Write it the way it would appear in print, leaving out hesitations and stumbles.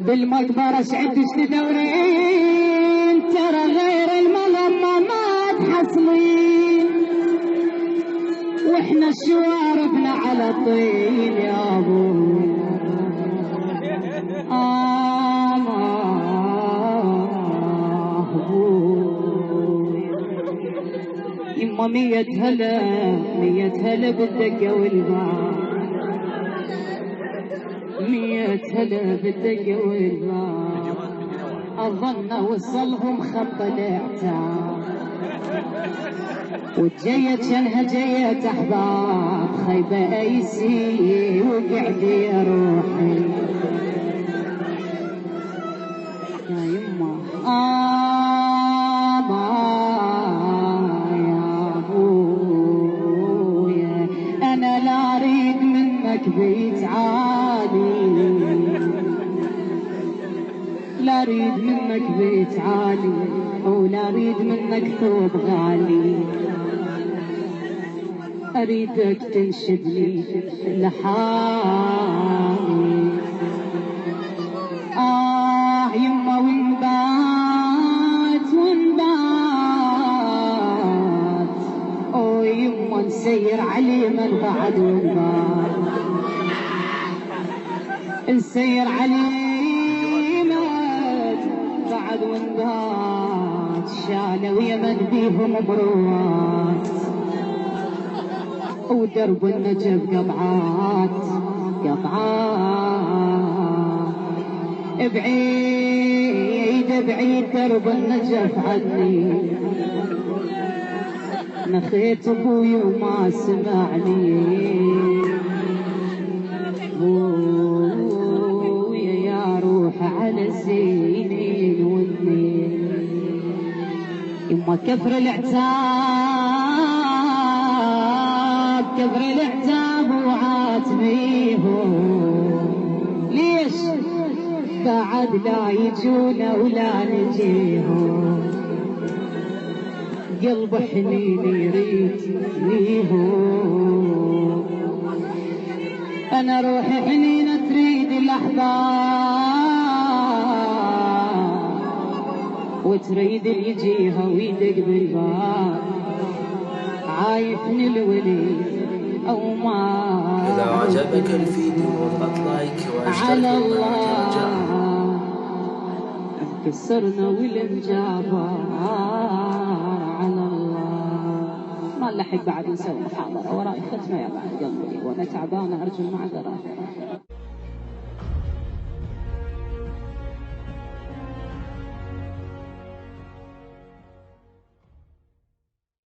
بالمقبرة شعدت تدورين ترى غير المظلمة ما تحصلين، واحنا شواربنا على الطين يا ابوي. يما 100 هلا 100 هلا بالدقة والباب، 100 هلا بالدقة والباب، أظن وصلهم خط الاعتاب، وجيت شنها جيت أحباب خيبة أيسي وقعد يا روحي يا يما. بيت عالي لا اريد منك بيت عالي، ولا اريد منك ثوب غالي، اريدك تنشدني لحالي. يما ونبات ونبات، يما نسير علي من بعد ونبات، نسير عليمات بعد ونبات، شالوا يمن بيهم بروات، ودرب النجف قطعات قطعات، بعيد بعيد درب النجف عني، نخيت ابوي وما سمعني، على الزينين والنين. يما كفر العتاب كفر العتاب وعاتبيهم، ليش بعد لا يجونا ولا نجيهم، قلب حنين يريد ليهم، انا روحي حنينه تريد الاحباب، وتريد يجيها ويدق بالباب، عايفني الولي او ما. اذا عجبك الفيديو اضغط لايك واشترك على الله انكسرنا والانجابر، على الله ما نلحق بعد نسوي محاضره وراي ختمه يا بعد قلبي، وانا تعبانه ارجو المعذره.